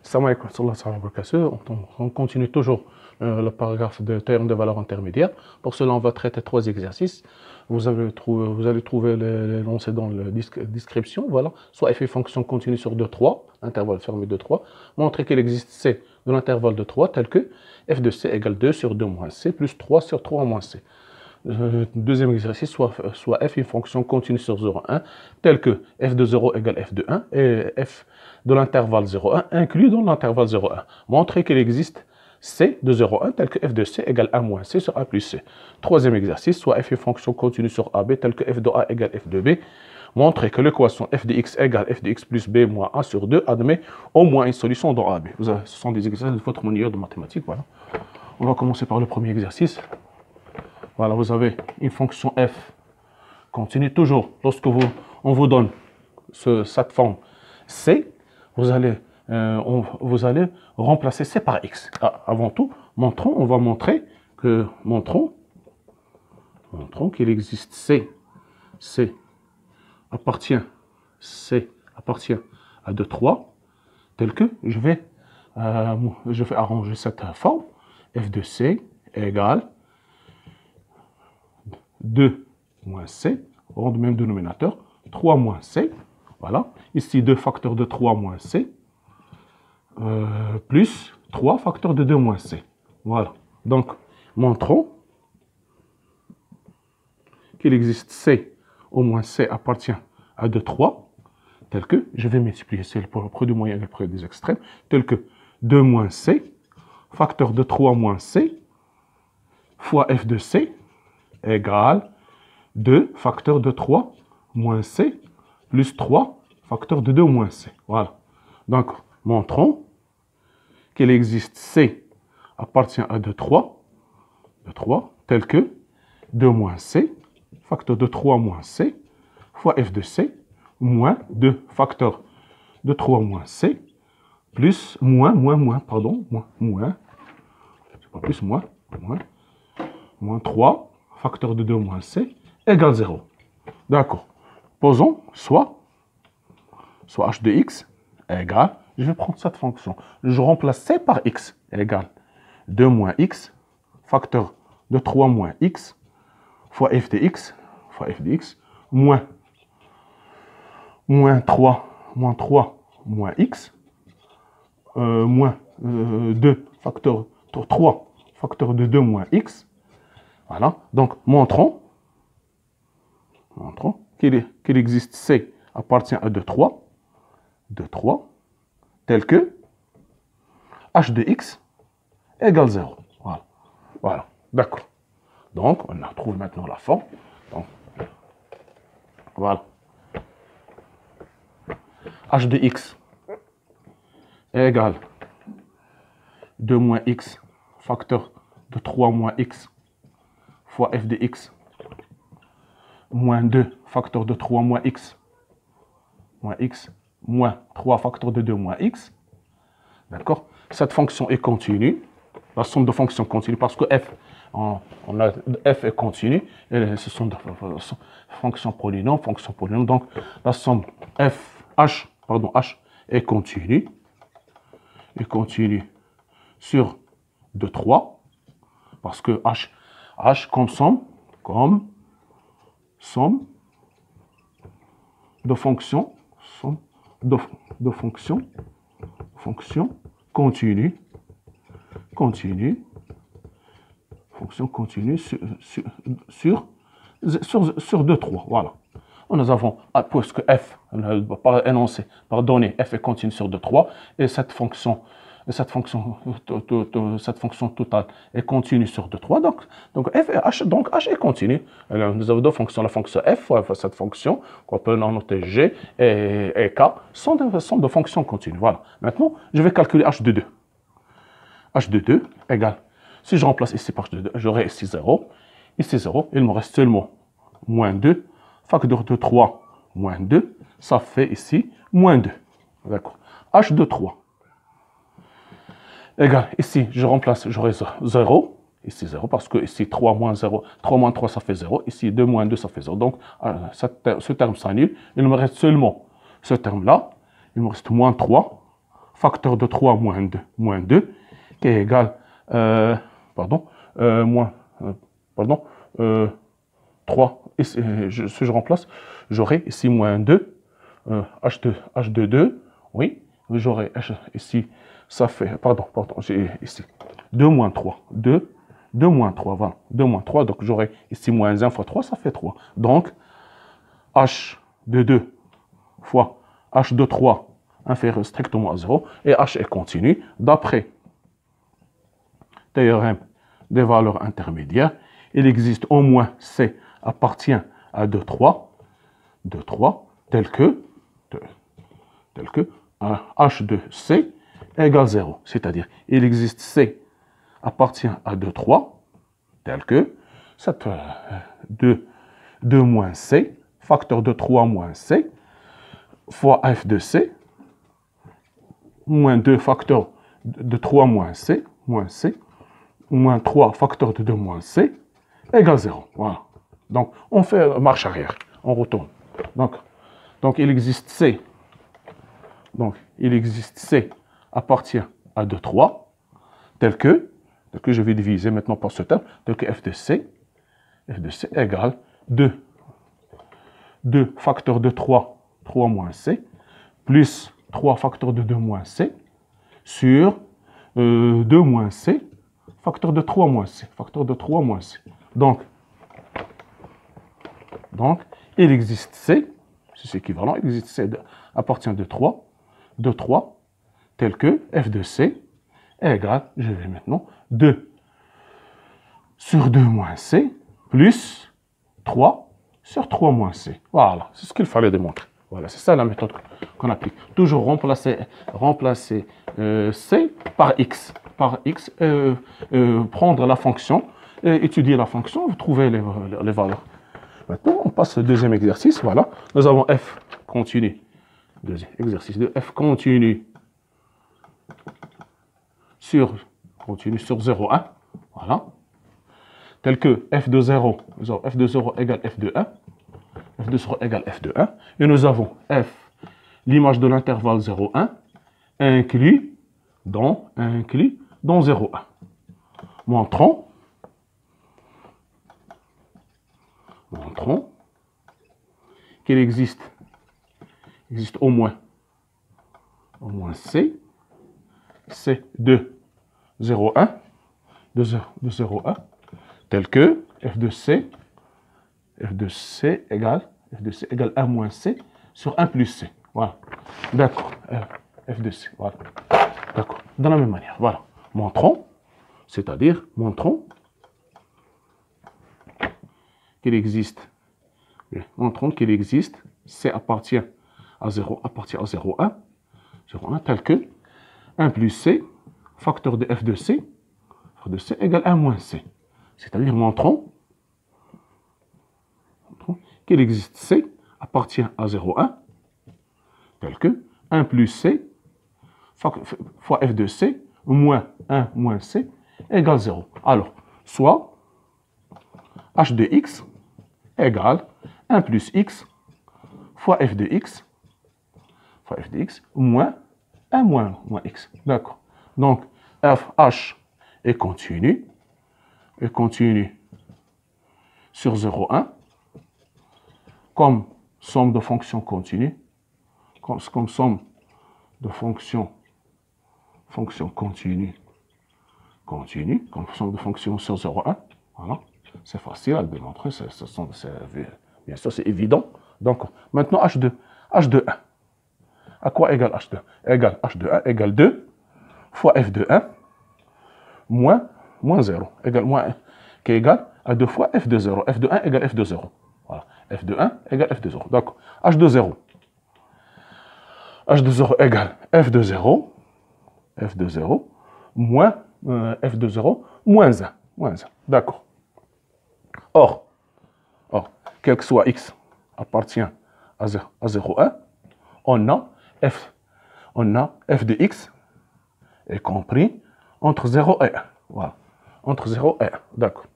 Salam alaikum, on continue toujours le paragraphe de termes de valeur intermédiaire. Pour cela, on va traiter 3 exercices. Vous allez trouver l'énoncé dans la description. Voilà. Soit f est fonction continue sur 2, 3, intervalle fermé de 3. Montrer qu'il existe c de l'intervalle de 3, tel que f de c égale 2 sur 2 moins c plus 3 sur 3 moins c. Deuxième exercice, soit f une fonction continue sur 0,1, tel que f de 0 égale f de 1 et f de l'intervalle 0,1 inclus dans l'intervalle 0,1. Montrer qu'il existe c de 0,1 tel que f de c égale 1 moins c sur a plus c. Troisième exercice, soit f une fonction continue sur ab tel que f de a égale f de b. Montrer que l'équation f de x égale f de x plus b moins a sur 2 admet au moins une solution dans ab. Ce sont des exercices de votre manuel de mathématiques. Voilà. On va commencer par le premier exercice. Voilà, vous avez une fonction f continue. Toujours, lorsque on vous donne cette forme c, vous allez remplacer c par x. Avant tout, on va montrer qu'il existe c appartient à 2, 3, tel que je vais arranger cette forme. F de c égale 2 moins c, rond du même dénominateur, 3 moins c, voilà. Ici, 2 facteurs de 3 moins c, plus 3 facteurs de 2 moins c. Voilà. Donc, montrons qu'il existe c au moins c appartient à 2, 3, tel que, je vais multiplier c pour le produit moyen et le produit des extrêmes, tel que 2 moins c, facteur de 3 moins c, fois f de c, égale 2 facteur de 3 moins c, plus 3 facteur de 2 moins c. Voilà. Donc, montrons qu'il existe c appartient à 2, 3, tel que 2 moins c, facteur de 3 moins c, fois f de c, moins 2 facteur de 3 moins c, plus moins 3 facteur de 2 moins c, égale 0. D'accord. Posons soit h de x égale, je vais prendre cette fonction, je remplace c par x égale 2 moins x, facteur de 3 moins x, fois f de x, moins 3 moins x, moins 2 facteur 3 facteur de 2 moins x. Voilà. Donc, montrons qu'il existe c appartient à 2, 3, tel que h de x égale 0. Voilà. D'accord. Donc, on trouve maintenant la forme. Donc, voilà. h de x égale 2 moins x, facteur de 3 moins x, fois f de x, moins 2 facteur de 3 moins x, moins 3 facteur de 2 moins x. D'accord? Cette fonction est continue. La somme de fonctions continue parce que f, f est continue. Et ce sont des fonctions polynômes, Donc, la somme h est continue. Sur 2, 3. Parce que h comme somme de fonctions continue sur 2, 3. Voilà. Nous avons, puisque f, par énoncé, par données, f est continue sur 2, 3, et cette fonction totale est continue sur 2, 3, donc f et h, h est continue. Alors, nous avons deux fonctions, la fonction f, cette fonction, qu'on peut noter g et k, sont de fonctions continues. Voilà. Maintenant, je vais calculer h de 2. h de 2 égale, si je remplace ici par h de 2, j'aurai ici 0, il me reste seulement moins 2, facteur de 3 moins 2, ça fait ici moins 2. D'accord. h de 3 égale, ici, je remplace, j'aurai 0. Ici 0, parce que ici 3 moins 0, 3 moins 3, ça fait 0. Ici 2 moins 2, ça fait 0. Donc, ce terme s'annule. Il me reste seulement ce terme-là. Il me reste moins 3, facteur de 3 moins 2 qui est égal, moins, 3, et si je remplace, j'aurai ici moins 2, h de 2, oui, j'aurai ici, ça fait, j'ai ici 2 moins 3, 2 moins 3, voilà, 2 moins 3, donc j'aurai ici moins 1 fois 3, ça fait 3. Donc, h de 2 fois h de 3 inférieur strictement à 0, et h est continu, d'après théorème des valeurs intermédiaires, il existe au moins C appartient à 2, 3, tel que h de C égale 0. C'est-à-dire, il existe C appartient à 2, 3, tel que 2 moins C, facteur de 3 moins C, fois f de C, moins 2 facteur de 3 moins C, moins 3 facteur de 2 moins C, égale 0. Voilà. Donc, on fait marche arrière, on retourne. Donc il existe C. Donc, il existe C appartient à 2, 3, tel que je vais diviser maintenant par ce terme, tel que f de C égale 2 facteur de 3 moins C, plus 3 facteur de 2 moins C, sur 2 moins C, facteur de 3 moins C, Donc, il existe C, c'est équivalent, il existe C appartient de 3, tel que f de C est égal, je vais maintenant, 2 sur 2 moins C, plus 3 sur 3 moins C. Voilà, c'est ce qu'il fallait démontrer. Voilà, c'est ça la méthode qu'on applique. Toujours remplacer C par X. Prendre la fonction, étudier la fonction, vous trouvez les valeurs. Maintenant, on passe au deuxième exercice. Voilà, nous avons f continu. Deuxième exercice de f continu sur 0, 1. Voilà. Tel que f de 0, nous avons f de 0 égale f de 1. F de 0 égale f de 1. Et nous avons f, l'image de l'intervalle 0, 1, inclus dans 0, 1. Montrons qu'il existe au moins C de 0, 1, de 0, 1, tel que f de C égale 1 moins C sur 1 plus C. Voilà. D'accord. F de C. Voilà. D'accord. De la même manière. Voilà. Montrons qu'il existe. C appartient à 0, 1, tel que 1 plus C, facteur de f de C égale 1 moins C. C'est-à-dire, montrons qu'il existe C appartient à 0, 1, tel que 1 plus C fois f de C moins 1 moins C égale 0. Alors, soit h de x égale 1 plus x fois f de x moins 1 moins x. D'accord. Donc, f(h) est continu sur 0, 1, comme somme de fonctions continues, comme somme de fonctions continues, comme somme de fonctions sur 0, 1. Voilà. C'est facile à le démontrer, bien sûr, c'est évident. Donc, maintenant, h de 1. À quoi égale h de 1? H de 1 égale 2 fois f de 1 moins 0, qui est égal à 2 fois f de 0. F de 1 égale f de 0. Voilà. F de 1 égale f de 0. Donc, h de 0 égale f de 0, moins f de 0 moins 1. D'accord. Or, quel que soit x appartient à 0, 1, on a f de x est compris entre 0 et 1. Voilà. Entre 0 et 1. D'accord.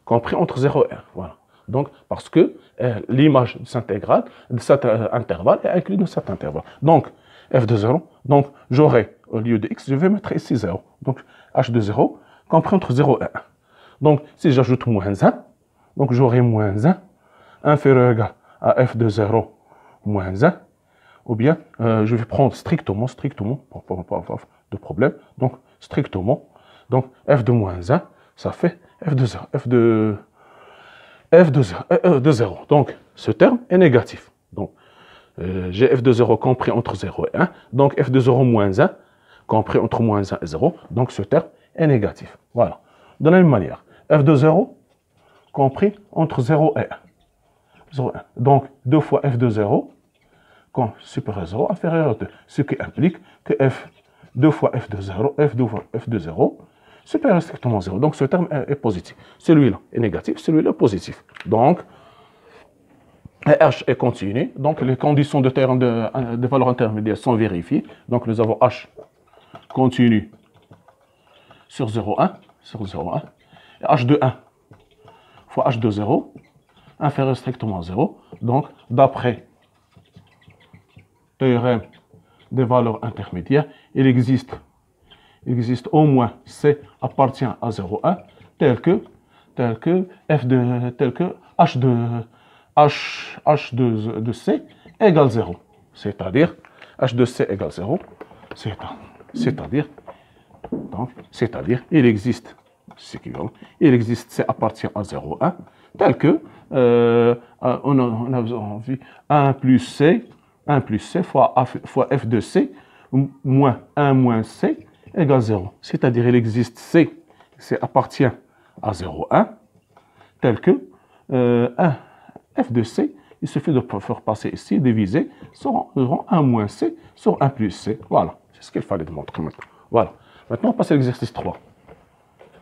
Compris entre 0 et 1. Voilà. Donc, parce que l'image de cet intervalle est inclue dans cet intervalle. Donc, f de 0. Donc, j'aurai, au lieu de x, je vais mettre ici 0. Donc, h de 0 compris entre 0 et 1. Donc, si j'ajoute moins 1, donc j'aurai moins 1 inférieur ou égal à f de 0 moins 1. Ou bien, je vais prendre strictement, pas de problème. Donc, strictement. Donc, f de moins 1, ça fait f de 0. F de 0. Donc, ce terme est négatif. Donc, j'ai f de 0 compris entre 0 et 1. Donc, f de 0 moins 1 compris entre moins 1 et 0. Donc, ce terme est négatif. Voilà. De la même manière, f de 0 compris entre 0 et 1. 0, 1. Donc, 2 fois f de 0 supérieur à 0 inférieur à 2. Ce qui implique que 2 fois f de 0, f2 fois f de 0 supérieur strictement à 0. Donc, ce terme est positif. Celui-là est négatif, celui-là est positif. Donc, h est continu. Donc, les conditions de terme de valeur intermédiaire sont vérifiées. Donc, nous avons h continu sur 0,1, et h de 1 fois h de 0 inférieur strictement à 0. Donc, d'après théorème des valeurs intermédiaires, il existe au moins C appartient à 0,1 tel que h de C égale 0. C'est-à-dire h de C égale 0. C'est-à-dire il existe C appartient à 0,1 tel que on a vu 1 plus C fois f de C moins 1 moins C égale 0. C'est-à-dire il existe C appartient à 0,1 tel que f de C, il suffit de faire passer ici, diviser sur 1 moins C sur 1 plus C. Voilà, c'est ce qu'il fallait démontrer maintenant. Voilà. Maintenant, on passe à l'exercice 3.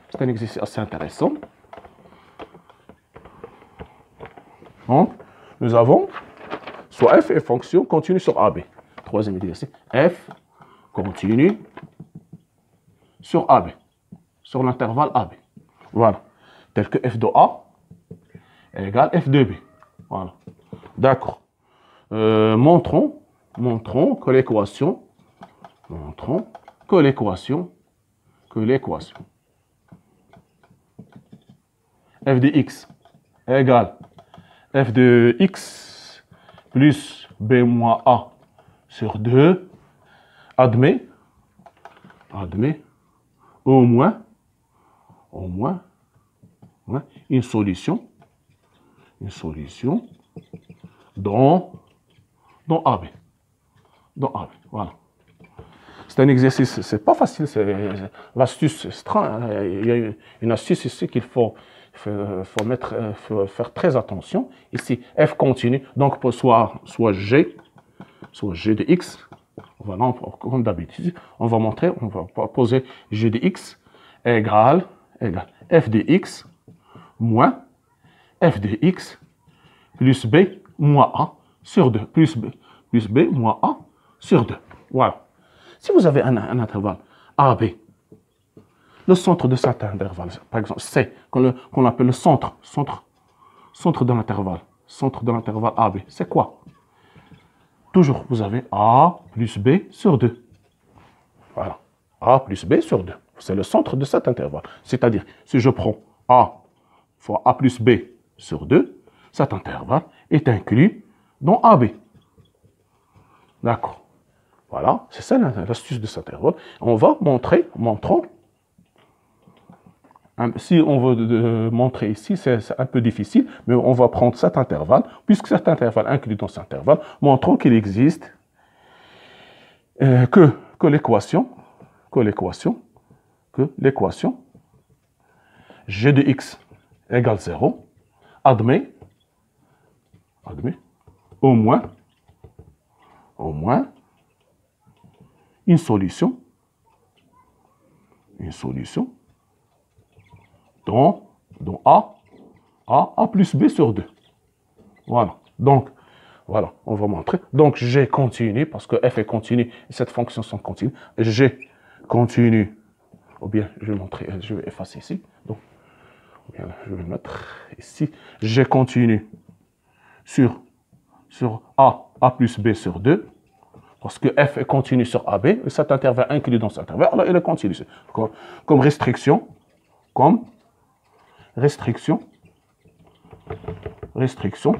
C'est un exercice assez intéressant. Donc, nous avons soit f est fonction continue sur AB. Troisième exercice, f continue sur AB, sur l'intervalle AB. Voilà. Tel que f de A égale f de B. Voilà. D'accord. Montrons que l'équation f de x égale f de x plus b moins a sur 2 admet au moins une solution dans AB. Voilà. C'est un exercice, c'est pas facile, l'astuce, il y a une astuce ici qu'il faut faire très attention. Ici, f continue, donc pour soit g de x, voilà, comme d'habitude, on va poser g de x égale f de x moins f de x plus b moins a sur 2, plus b moins a sur 2. Voilà. Si vous avez un intervalle AB, le centre de cet intervalle, par exemple C, qu'on appelle le centre de l'intervalle AB, c'est quoi? Toujours, vous avez A plus B sur 2. Voilà. A plus B sur 2. C'est le centre de cet intervalle. C'est-à-dire, si je prends A fois A plus B sur 2, cet intervalle est inclus dans AB. D'accord. Voilà, c'est ça l'astuce de cet intervalle. On va montrons. Si on veut montrer ici, c'est un peu difficile, mais on va prendre cet intervalle, puisque cet intervalle inclus dans cet intervalle, montrons qu'il existe que l'équation g de x égale 0 admet au moins une solution dont A plus B sur 2. Voilà. Donc, voilà, on va montrer. Donc, G continue, parce que f est continu, et cette fonction sont continues. G continue, ou bien, je vais effacer ici. Donc, bien, je vais mettre ici. G continue sur A plus B sur 2. Parce que f est continu sur AB, et cet intervalle inclus dans cet intervalle, alors il est continu. Comme restriction,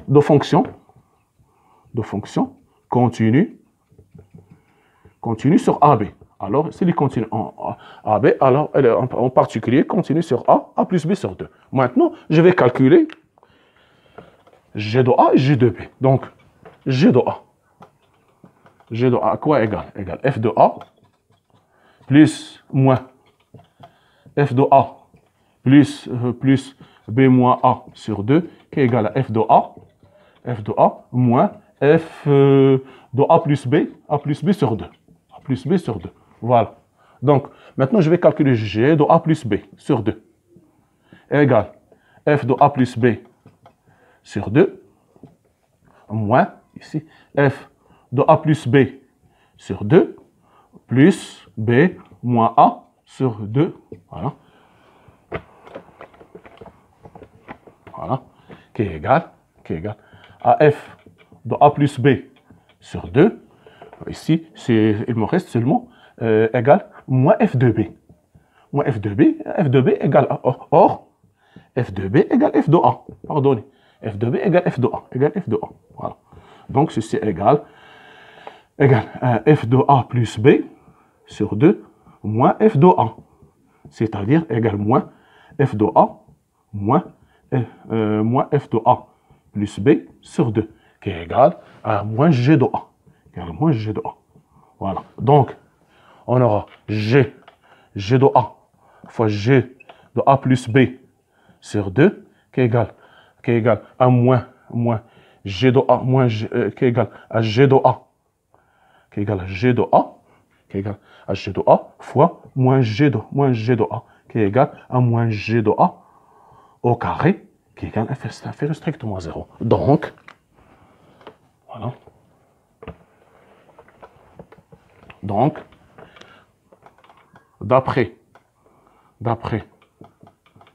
de fonction continue sur AB. Alors, s'il continue en AB, alors en particulier continue sur A plus B sur 2. Maintenant, je vais calculer G de A et G de B. Donc, G de A. G de A à quoi égale? Égale F de A plus moins F de A plus B moins A sur 2 qui est égal à F de A moins F de A plus B sur 2. A plus B sur 2. Voilà. Donc, maintenant, je vais calculer G de A plus B sur 2 égale F de A plus B sur 2 moins, ici, F de A plus B sur 2 plus B moins A sur 2. Voilà. Voilà. Qui est égal à F de A plus B sur 2. Ici, il me reste seulement égal moins F de B. Moins F de B égale A. Or, F de B égale F de A. Pardonnez. F de B égale F de A. Égale F de A. Voilà. Donc, ceci est égal F de A plus B sur 2 moins F de A. C'est-à-dire égal moins F de A moins F de A plus B sur 2, qui est égal à moins G de A. Égal moins G de A. Voilà. Donc, on aura G de A fois G de A plus B sur 2, qui est égal à moins G de A, qui est égal à G de A, qui est égal à G de A, qui est égal à G de A fois moins G de A, qui est égal à moins G de A au carré, qui est égal à F inférieur strictement à 0. Donc, voilà. Donc, d'après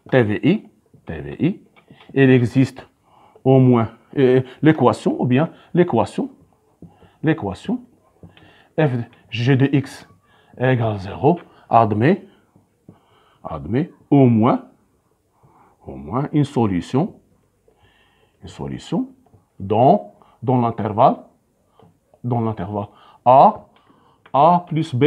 TVI, il existe au moins l'équation, ou bien l'équation f g de x égale 0 admet au moins une solution dans l'intervalle A plus B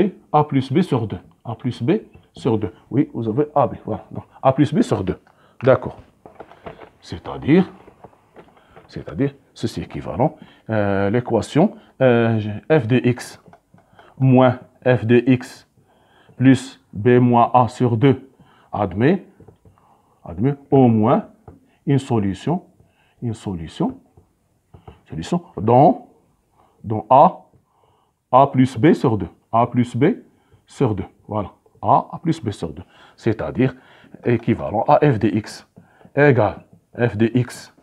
sur 2. A plus B sur 2. Oui, vous avez AB. Voilà. Donc, A plus B sur 2. D'accord. C'est-à-dire, ceci est équivalent. L'équation f de x moins f de x plus B moins A sur 2 admet au moins une solution dans A plus B sur 2. A plus B sur 2. Voilà. A plus B sur 2. C'est-à-dire équivalent à f de x égale f de x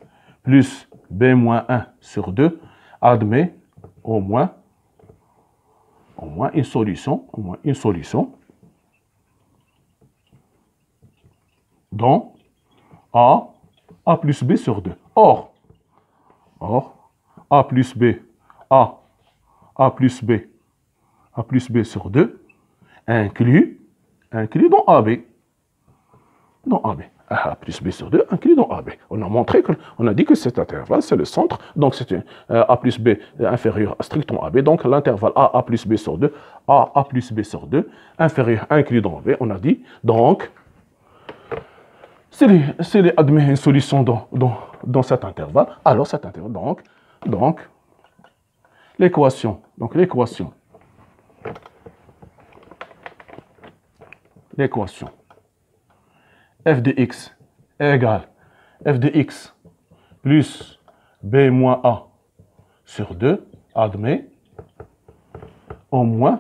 plus B moins 1 sur 2 admet au moins une solution dans A plus B sur 2. Or, A plus B sur 2 inclut dans AB. A plus B sur 2 inclus dans AB. On a dit que cet intervalle, c'est le centre, donc c'est A plus B inférieur à strictement AB, donc l'intervalle A plus B sur 2, A plus B sur 2, inférieur inclus dans AB, on a dit, donc, s'il admet une solution dans cet intervalle, alors cet intervalle, donc l'équation f de x égale f de x plus b moins a sur 2 admet au moins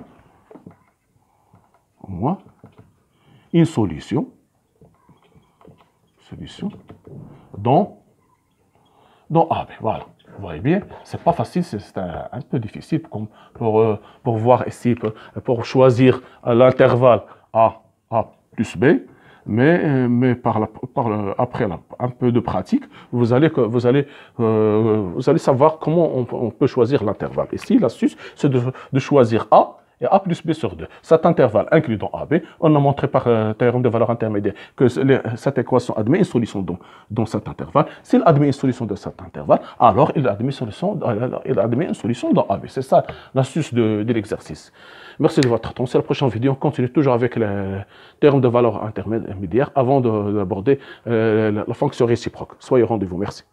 une solution dans AB. Voilà. Vous voyez bien, c'est pas facile, c'est un peu difficile pour voir ici, pour choisir l'intervalle A plus B. Après un peu de pratique, vous allez savoir comment on peut choisir l'intervalle. Ici, l'astuce, c'est de choisir A et A plus B sur 2. Cet intervalle inclus dans AB, on a montré par théorème de valeur intermédiaire que cette équation admet une solution dans cet intervalle. S'il admet une solution de cet intervalle, alors il admet une solution dans AB. C'est ça l'astuce de l'exercice. Merci de votre attention. La prochaine vidéo, on continue toujours avec les théorème de valeur intermédiaire avant d'aborder la fonction réciproque. Soyez au rendez-vous. Merci.